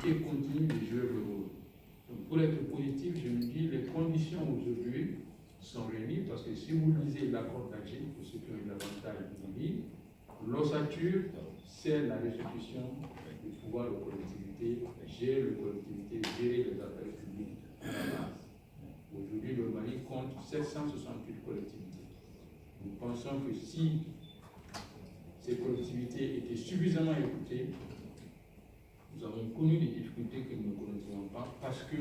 l'amitié continue de jouer le rôle. Donc pour être positif, je me dis les conditions aujourd'hui sont réunies parce que si vous lisez l'accord d'Alger, pour ceux qui ont eu l'avantage de lire, l'ossature, c'est la restitution du pouvoir aux collectivités, gérer les collectivités, gérer les affaires publiques à la base. Aujourd'hui, le Mali compte 768 collectivités. Nous pensons que si ces collectivités étaient suffisamment écoutées, nous avons connu des difficultés que nous ne connaissions pas parce que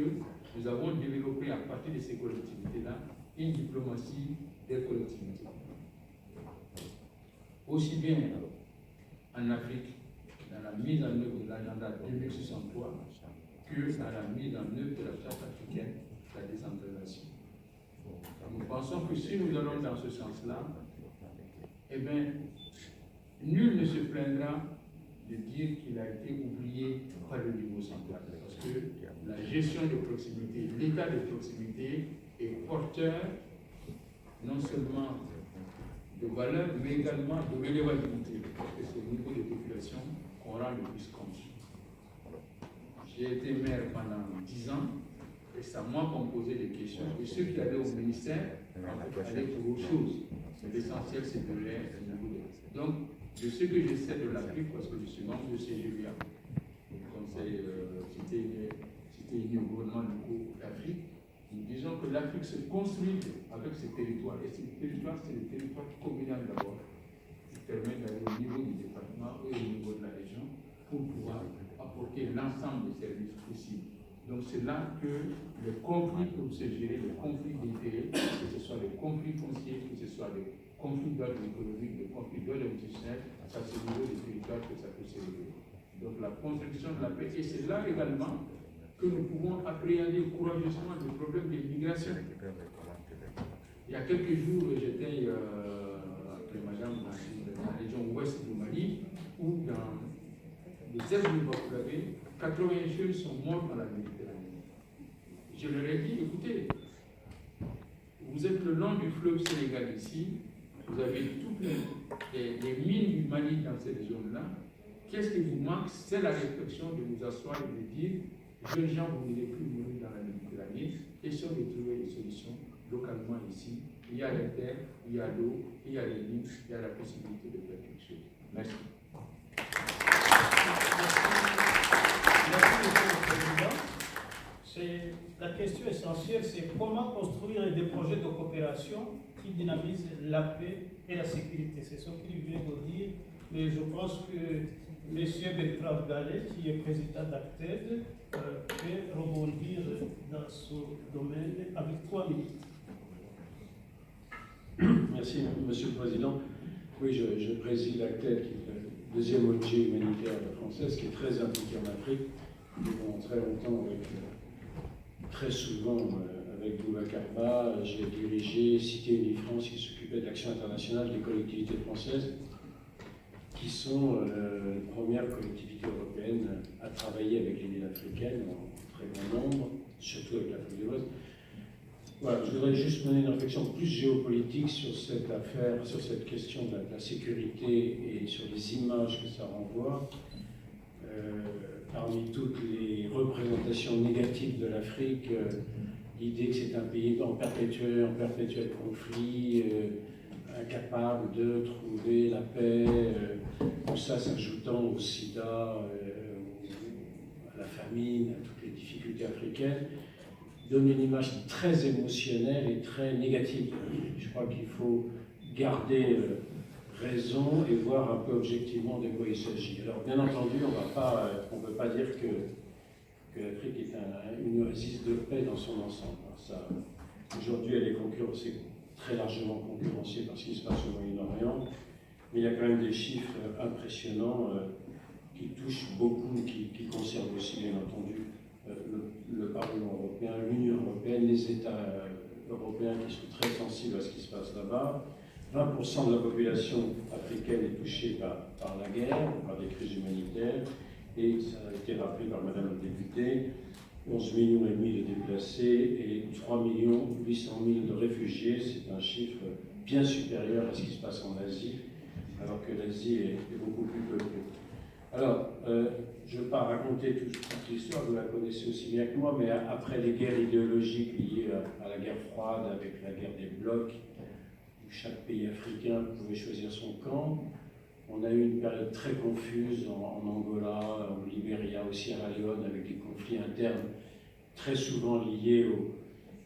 nous avons développé à partir de ces collectivités-là une diplomatie des collectivités. Aussi bien en Afrique, dans la mise en œuvre de l'agenda 2063, que dans la mise en œuvre de la charte africaine de la décentralisation. Nous pensons que si nous allons dans ce sens-là, eh bien, nul ne se plaindra de dire qu'il a été oublié par le niveau central. Parce que la gestion de proximité, l'état de proximité est porteur non seulement de valeur, mais également de relevabilité. Parce que c'est au niveau des populations qu'on rend le plus compte. J'ai été maire pendant 10 ans, et ça m'a posé des questions. Et ceux qui allaient au ministère allaient pour autre chose. Mais l'essentiel, c'est de l'air et de niveau. Donc, de ce que je sais de l'Afrique, parce que je suis membre de CGVA, le Conseil Cité Unie au gouvernement locaux d'Afrique, nous disons que l'Afrique se construit avec ses territoires. Et ces territoires, c'est le territoire communal d'abord, qui permet d'aller au niveau du département et au niveau de la région pour pouvoir apporter l'ensemble des services possibles. Donc c'est là que les conflits peuvent se gérer, les conflits d'intérêts, que ce soit des conflits fonciers, que ce soit des conflits d'ordre économique, des conflits d'ordre institutionnel, ça c'est au niveau des territoires que ça peut se régler. Donc la construction de la paix, et c'est là également que nous pouvons appréhender courageusement le problème des migrations. Il y a quelques jours, j'étais après madame dans la région ouest du Mali, où dans les ailes du Bakoulabé, 80 jeunes sont morts dans la Méditerranée. Je leur ai dit, écoutez, vous êtes le long du fleuve Sénégal ici, vous avez toutes les mines du Mali dans cette zone-là. Qu'est-ce qui vous manque? C'est la réflexion de vous asseoir et de dire, jeunes gens, vous n'allez plus mourir dans la Méditerranée. Question de trouver des solutions localement ici. Il y a les terres, il y a l'eau, il y a les mines, il y a la possibilité de faire quelque chose. Merci. Merci, Monsieur le Président. La question essentielle, c'est comment construire des projets de coopération qui dynamisent la paix et la sécurité. C'est ce qu'il vient de dire, mais je pense que M. Bertrand Gallet, qui est président d'Acted, peut rebondir dans ce domaine avec 3 minutes. Merci, Monsieur le Président. Oui, je préside Acted, qui est la deuxième ONG humanitaire française, qui est très impliquée en Afrique. Pendant très longtemps, très souvent avec Boubacar Ba, j'ai dirigé Cité Unie France, qui s'occupait de l'action internationale des collectivités françaises, qui sont les premières collectivités européennes à travailler avec les villes africaines en très grand nombre, surtout avec l'Afrique de l'Ouest. Voilà, je voudrais juste mener une réflexion plus géopolitique sur cette affaire, sur cette question de la sécurité et sur les images que ça renvoie. Parmi toutes les représentations négatives de l'Afrique, l'idée que c'est un pays en perpétuel conflit, incapable de trouver la paix, tout ça s'ajoutant au sida, à la famine, à toutes les difficultés africaines, donne une image très émotionnelle et très négative. Je crois qu'il faut garder raison et voir un peu objectivement de quoi il s'agit. Alors bien entendu, on ne peut pas dire que l'Afrique est une oasis de paix dans son ensemble. Aujourd'hui, elle est très largement concurrencée par ce qui se passe au Moyen-Orient, mais il y a quand même des chiffres impressionnants qui touchent beaucoup, qui concernent aussi bien entendu le Parlement européen, l'Union européenne, les États européens qui sont très sensibles à ce qui se passe là-bas. 20% de la population africaine est touchée par la guerre, par des crises humanitaires, et ça a été rappelé par Madame la députée, 11,5 millions de déplacés et 3,8 millions de réfugiés. C'est un chiffre bien supérieur à ce qui se passe en Asie, alors que l'Asie est beaucoup plus peuplée. Alors, je ne vais pas raconter toute l'histoire, vous la connaissez aussi bien que moi, mais après les guerres idéologiques liées à la guerre froide, avec la guerre des blocs, où chaque pays africain pouvait choisir son camp, on a eu une période très confuse en Angola, au Libéria, au Sierra Leone, avec des conflits internes très souvent liés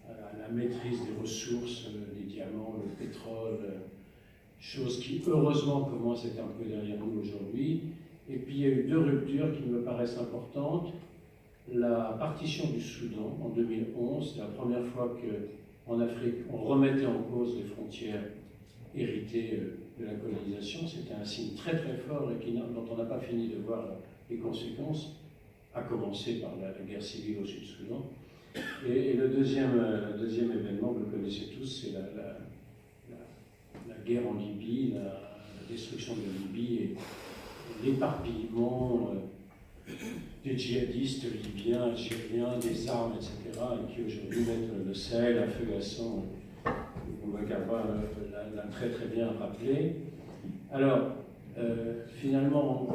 à la maîtrise des ressources, les diamants, le pétrole, chose qui heureusement commence à être un peu derrière nous aujourd'hui. Et puis il y a eu deux ruptures qui me paraissent importantes. La partition du Soudan en 2011, c'est la première fois qu'en Afrique on remettait en cause les frontières héritées de la colonisation. C'était un signe très très fort et dont on n'a pas fini de voir les conséquences, à commencer par la guerre civile au Sud-Soudan. Et le deuxième événement, vous le connaissez tous, c'est la guerre en Libye, la destruction de la Libye et l'éparpillement des djihadistes libyens, algériens, des armes, etc., et qui aujourd'hui mettent le Sahel à feu et à sang. Boubacar l'a très très bien rappelé. Alors, finalement,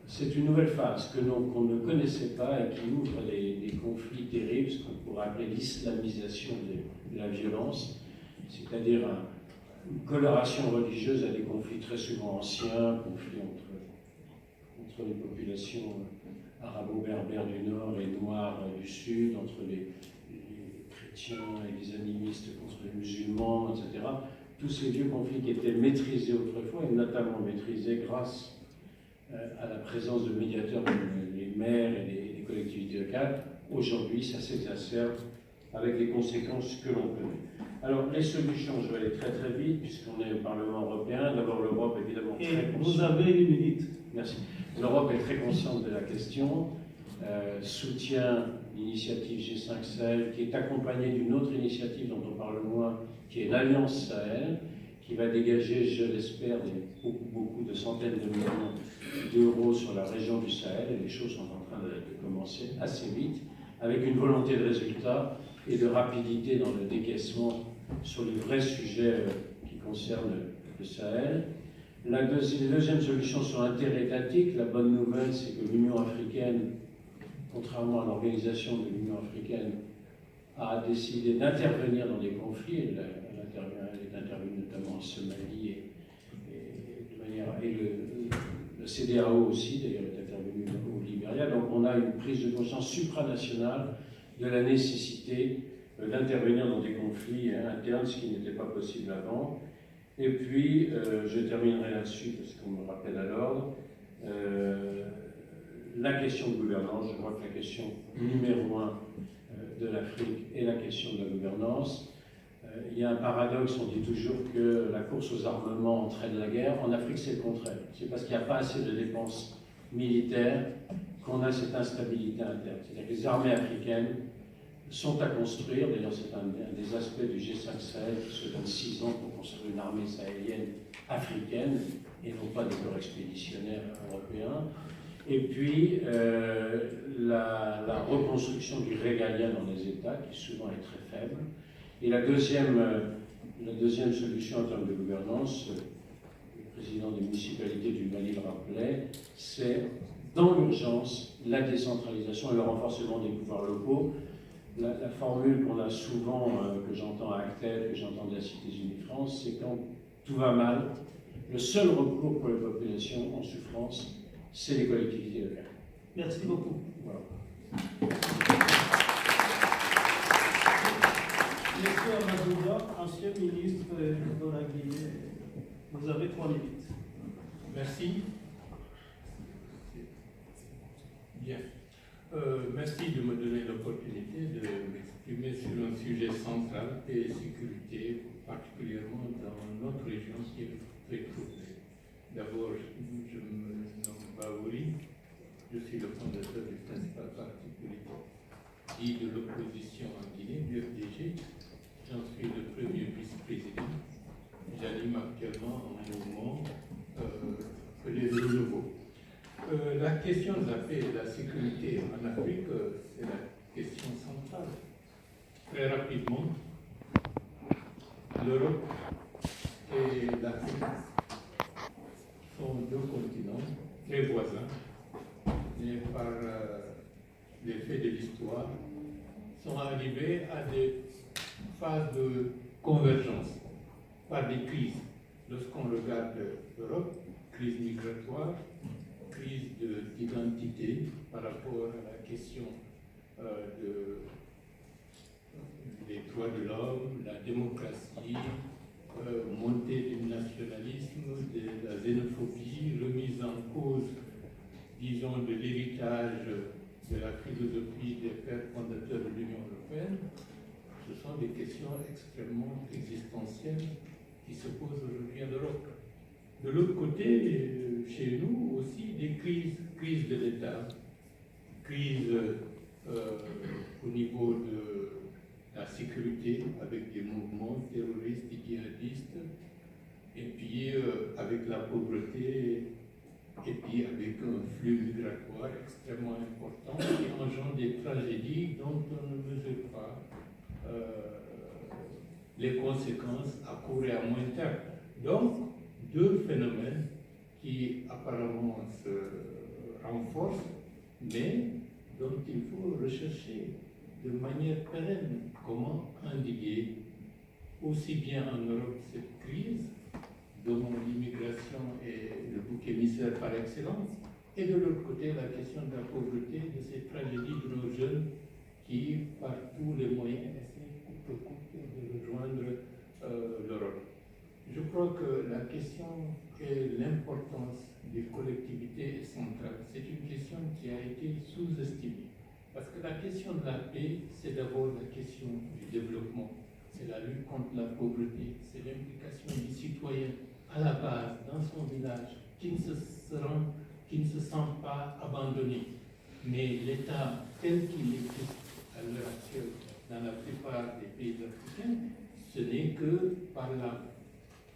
c'est une nouvelle phase qu'on ne connaissait pas et qui ouvre des conflits terribles, ce qu'on pourrait appeler l'islamisation de la violence, c'est-à-dire une coloration religieuse à des conflits très souvent anciens, conflits entre les populations arabo-berbères du Nord et noires du Sud, entre les chrétiens et les animistes contre les musulmans, etc. Tous ces vieux conflits qui étaient maîtrisés autrefois, et notamment maîtrisés grâce à la présence de médiateurs comme les maires et les collectivités locales, aujourd'hui ça s'exacerbe avec les conséquences que l'on connaît. Alors les solutions, je vais aller très très vite puisqu'on est au Parlement européen. D'abord l'Europe évidemment très consciente. Vous avez une minute. Merci. L'Europe est très consciente de la question, soutient l'initiative G5 Sahel qui est accompagnée d'une autre initiative dont on parle moins, qui est l'Alliance Sahel, qui va dégager, je l'espère, beaucoup de centaines de millions d'euros sur la région du Sahel, et les choses sont en train de commencer assez vite, avec une volonté de résultat et de rapidité dans le décaissement sur les vrais sujets qui concernent le Sahel. Les deuxièmes solutions sont interétatiques. La bonne nouvelle, c'est que l'Union africaine, contrairement à l'organisation de l'Union africaine, a décidé d'intervenir dans des conflits. Elle est intervenue notamment en Somalie et le CEDEAO aussi, d'ailleurs, est intervenu au Libéria. Donc on a une prise de conscience supranationale de la nécessité d'intervenir dans des conflits internes, ce qui n'était pas possible avant. Et puis, je terminerai là-dessus parce qu'on me rappelle à l'ordre, la question de gouvernance. Je crois que la question numéro 1 de l'Afrique est la question de la gouvernance. Il y a un paradoxe, on dit toujours que la course aux armements entraîne la guerre. En Afrique, c'est le contraire. C'est parce qu'il n'y a pas assez de dépenses militaires qu'on a cette instabilité interne. C'est-à-dire que les armées africaines sont à construire. D'ailleurs, c'est un des aspects du G5 Sahel qui se donne 6 ans pour construire une armée sahélienne africaine et non pas des corps expéditionnaires européens. Et puis, la reconstruction du régalien dans les États, qui souvent est très faible. Et la deuxième solution en termes de gouvernance, le président des municipalités du Mali le rappelait, c'est dans l'urgence la décentralisation et le renforcement des pouvoirs locaux. La formule qu'on a souvent, que j'entends à Actel, que j'entends de la Cité Unie de France, c'est quand tout va mal, le seul recours pour les populations en souffrance, c'est les collectivités locales. Merci beaucoup. Voilà. Monsieur Amadouba, ancien ministre de la Guinée, vous avez 3 minutes. Merci. Bien. Merci de me donner l'opportunité de m'exprimer sur un sujet central, paix et sécurité, particulièrement dans notre région qui est très troublée. D'abord, je me nomme Baouri, je suis le fondateur du principal parti politique dit de l'opposition en Guinée, du FDG. J'en suis le premier vice-président. J'anime actuellement un mouvement appelé le Renouveau. La question de la paix et de la sécurité en Afrique, c'est la question centrale. Très rapidement, l'Europe et l'Afrique sont deux continents très voisins, l'histoire, sont arrivés à des phases de convergence par des crises. Lorsqu'on regarde l'Europe, crise migratoire, crise d'identité par rapport à la question des droits de l'homme, la démocratie, montée du nationalisme, de la xénophobie, remise en cause, disons, de l'héritage de la philosophie des pères fondateurs de l'Union européenne. Ce sont des questions extrêmement existentielles qui se posent aujourd'hui en Europe. De l'autre côté, chez nous aussi, des crises de l'État, crises au niveau de la sécurité avec des mouvements terroristes et djihadistes, et puis avec la pauvreté, et puis avec un flux migratoire extrêmement important qui engendre des tragédies dont on ne mesure pas les conséquences à court et à moyen terme. Donc, deux phénomènes qui apparemment se renforcent, mais dont il faut rechercher de manière pérenne comment endiguer aussi bien en Europe cette crise dont l'immigration est le bouc émissaire par excellence, et de l'autre côté la question de la pauvreté, de ces tragédies de nos jeunes qui, par tous les moyens, essaient coûte que coûte de rejoindre l'Europe. Je crois que la question et l'importance des collectivités est centrale. C'est une question qui a été sous-estimée. Parce que la question de la paix, c'est d'abord la question du développement. C'est la lutte contre la pauvreté. C'est l'implication du citoyen à la base, dans son village, qui ne se sent pas abandonné. Mais l'État tel qu'il existe à l'heure actuelle dans la plupart des pays africains, ce n'est que par la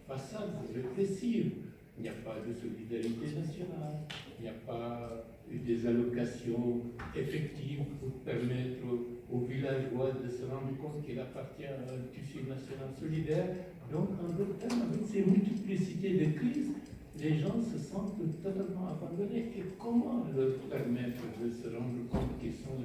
façade répressive. Il n'y a pas de solidarité nationale, il n'y a pas des allocations effectives pour permettre aux villageois de se rendre compte qu'il appartient à un tissu national solidaire. Donc, en d'autres termes, avec ces multiplicités de crises, les gens se sentent totalement abandonnés. Et comment leur permettre de se rendre compte qu'ils sont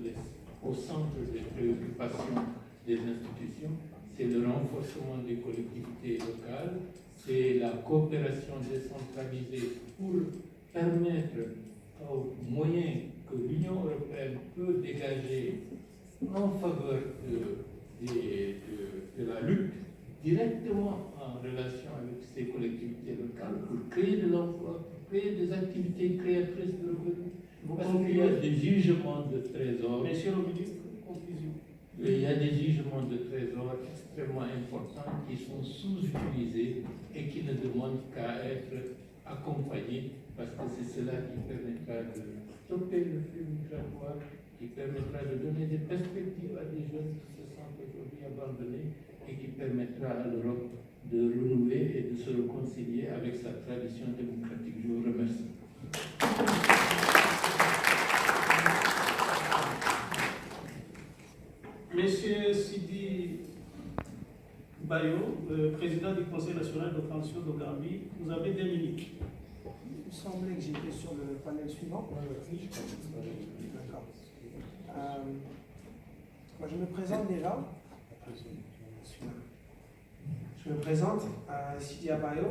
au centre des préoccupations des institutions? C'est le renforcement des collectivités locales, c'est la coopération décentralisée pour permettre aux moyens que l'Union européenne peut dégager en faveur de la lutte directement en relation avec ces collectivités locales pour créer de l'emploi, pour créer des activités créatrices de revenus. Parce qu'il y a des jugements de trésor. Monsieur le ministre, conclusion. Il y a des jugements de trésor extrêmement importants qui sont sous-utilisés et qui ne demandent qu'à être accompagnés, parce que c'est cela qui permettra de stopper le flux migratoire, qui permettra de donner des perspectives à des jeunes qui se sentent aujourd'hui abandonnés et qui permettra à l'Europe de renouveler et de se réconcilier avec sa tradition démocratique. Je vous remercie. Monsieur Sidi Bayo, président du Conseil national de transition de Gambie, vous avez 2 minutes. Il me semblait que j'étais sur le panel suivant. D'accord. Moi, je me présente déjà. Je me présente, Sidi Abayo,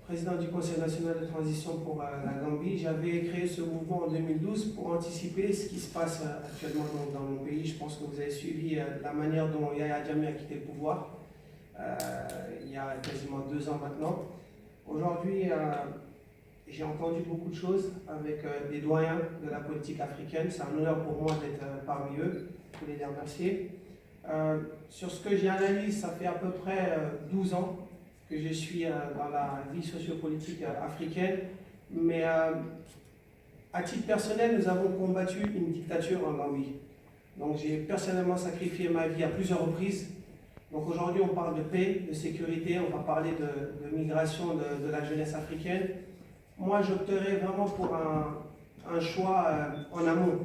président du Conseil national de transition pour la Gambie. J'avais créé ce mouvement en 2012 pour anticiper ce qui se passe actuellement dans mon pays. Je pense que vous avez suivi la manière dont Yahya Jammeh a quitté le pouvoir il y a quasiment 2 ans maintenant. Aujourd'hui, j'ai entendu beaucoup de choses avec des doyens de la politique africaine. C'est un honneur pour moi d'être parmi eux. Je voulais les remercier. Sur ce que j'analyse, ça fait à peu près 12 ans que je suis dans la vie sociopolitique africaine. Mais à titre personnel, nous avons combattu une dictature en Gambie. Donc j'ai personnellement sacrifié ma vie à plusieurs reprises. Donc aujourd'hui, on parle de paix, de sécurité, on va parler de migration de la jeunesse africaine. Moi, j'opterais vraiment pour un choix en amont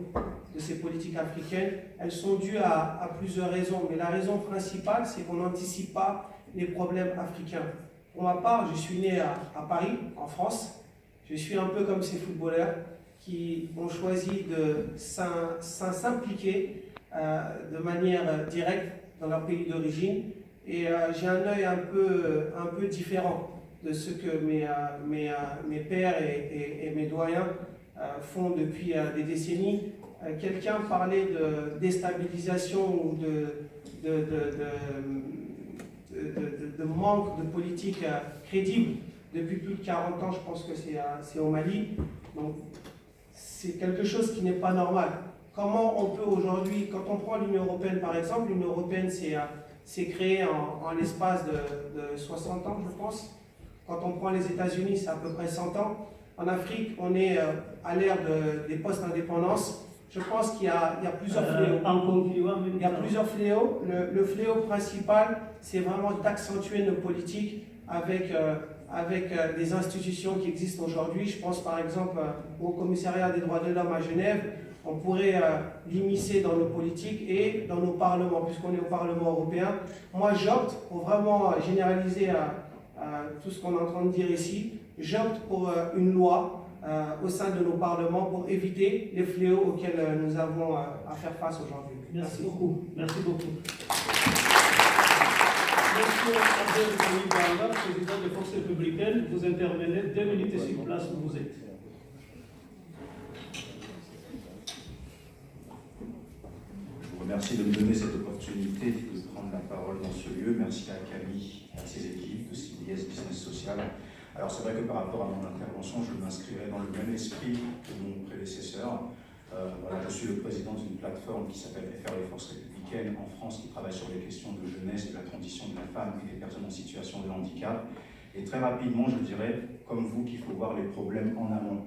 de ces politiques africaines. Elles sont dues à plusieurs raisons, mais la raison principale, c'est qu'on n'anticipe pas les problèmes africains. Pour ma part, je suis né à Paris, en France. Je suis un peu comme ces footballeurs. qui ont choisi de s'impliquer de manière directe dans leur pays d'origine. Et j'ai un œil un peu différent de ce que mes pères et mes doyens font depuis des décennies. Quelqu'un parlait de déstabilisation ou de manque de politique crédible depuis plus de 40 ans. Je pense que c'est au Mali. Donc, c'est quelque chose qui n'est pas normal. Comment on peut aujourd'hui, quand on prend l'Union européenne par exemple, l'Union européenne s'est créée en l'espace de 60 ans, je pense. Quand on prend les États-Unis, c'est à peu près 100 ans. En Afrique, on est à l'ère des post-indépendances. Je pense qu'il y a plusieurs fléaux. Il y a plusieurs fléaux. Le fléau principal, c'est vraiment d'accentuer nos politiques avec des institutions qui existent aujourd'hui. Je pense par exemple au Commissariat des droits de l'homme à Genève. On pourrait l'immiscer dans nos politiques et dans nos parlements, puisqu'on est au Parlement européen. Moi, j'opte pour vraiment généraliser tout ce qu'on est en train de dire ici. J'opte pour une loi au sein de nos parlements pour éviter les fléaux auxquels nous avons à faire face aujourd'hui. Merci beaucoup. Merci beaucoup. Monsieur Abdel Banga, président de Force républicaine, vous intervenez 2 minutes sur place où vous êtes. Je vous remercie de me donner cette opportunité de prendre la parole dans ce lieu. Merci à Camille et à ses équipes de CBS Business Social. Alors c'est vrai que par rapport à mon intervention, je m'inscrirai dans le même esprit que mon prédécesseur. Voilà, je suis le président d'une plateforme qui s'appelle FR les Forces républicaines en France, qui travaille sur les questions de jeunesse, de la condition de la femme et des personnes en situation de handicap. Et très rapidement, je dirais, comme vous, qu'il faut voir les problèmes en amont.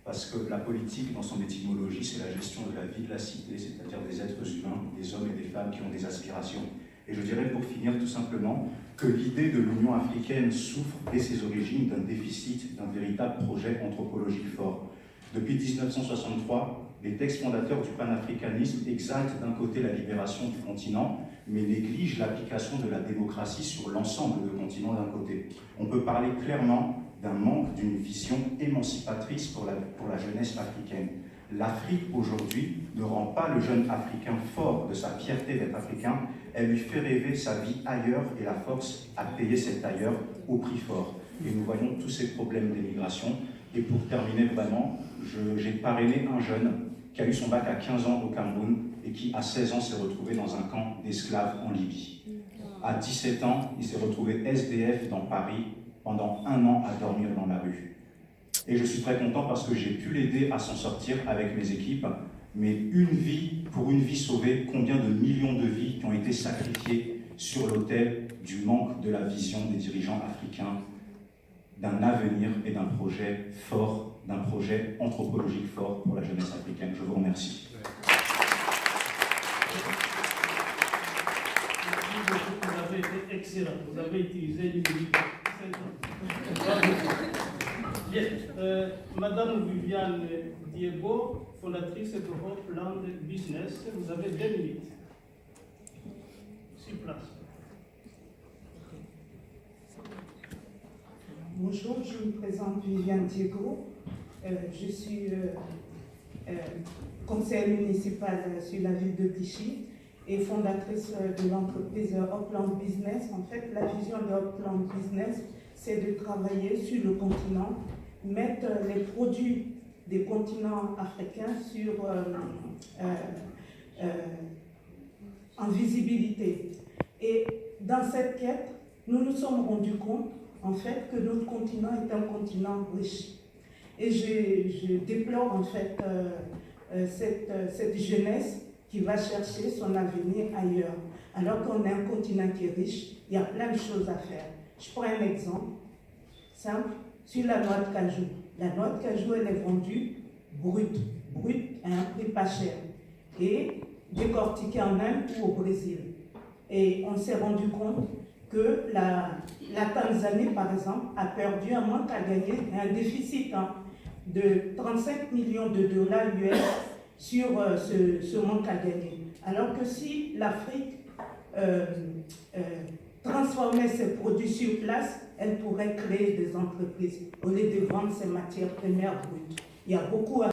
Parce que la politique, dans son étymologie, c'est la gestion de la vie de la cité, c'est-à-dire des êtres humains, des hommes et des femmes qui ont des aspirations. Et je dirais pour finir tout simplement que l'idée de l'Union africaine souffre dès ses origines d'un déficit, d'un véritable projet anthropologique fort. Depuis 1963, les textes fondateurs du panafricanisme exaltent d'un côté la libération du continent, mais négligent l'application de la démocratie sur l'ensemble du continent d'un côté. On peut parler clairement d'un manque d'une vision émancipatrice pour la jeunesse africaine. L'Afrique aujourd'hui ne rend pas le jeune Africain fort de sa fierté d'être africain, elle lui fait rêver sa vie ailleurs et la force à payer cet ailleurs au prix fort. Et nous voyons tous ces problèmes d'immigration. Et pour terminer vraiment, j'ai parrainé un jeune qui a eu son bac à 15 ans au Cameroun et qui à 16 ans s'est retrouvé dans un camp d'esclaves en Libye. À 17 ans, il s'est retrouvé SDF dans Paris pendant 1 an à dormir dans la rue. Et je suis très content parce que j'ai pu l'aider à s'en sortir avec mes équipes. Mais pour une vie sauvée, combien de millions de vies qui ont été sacrifiées sur l'autel du manque de la vision des dirigeants africains, d'un avenir et d'un projet fort, d'un projet anthropologique fort pour la jeunesse africaine. Je vous remercie. Vous avez été excellent. Vous avez utilisé l'humilité. Bien. Madame Viviane Diego, fondatrice d'Europe Land Business, vous avez 2 minutes. Sur place. Bonjour, je me présente Viviane Diego. Je suis conseillère municipale sur la ville de Clichy et fondatrice de l'entreprise Upland Business. En fait, la vision de Upland Business, c'est de travailler sur le continent, mettre les produits des continents africains en visibilité. Et dans cette quête, nous nous sommes rendus compte, en fait, que notre continent est un continent riche. Et je déplore, en fait, cette jeunesse qui va chercher son avenir ailleurs. Alors qu'on est un continent qui est riche, il y a plein de choses à faire. Je prends un exemple simple sur la noix de cajou. La noix de cajou, elle est vendue brute à un prix pas cher et décortiquée en Inde ou au Brésil. Et on s'est rendu compte que la Tanzanie, par exemple, a perdu un manque à gagner, un déficit de 35 millions de dollars US sur ce manque à gagner. Alors que si l'Afrique transformait ses produits sur place, elle pourrait créer des entreprises au lieu de vendre ses matières premières brutes. Il y a beaucoup à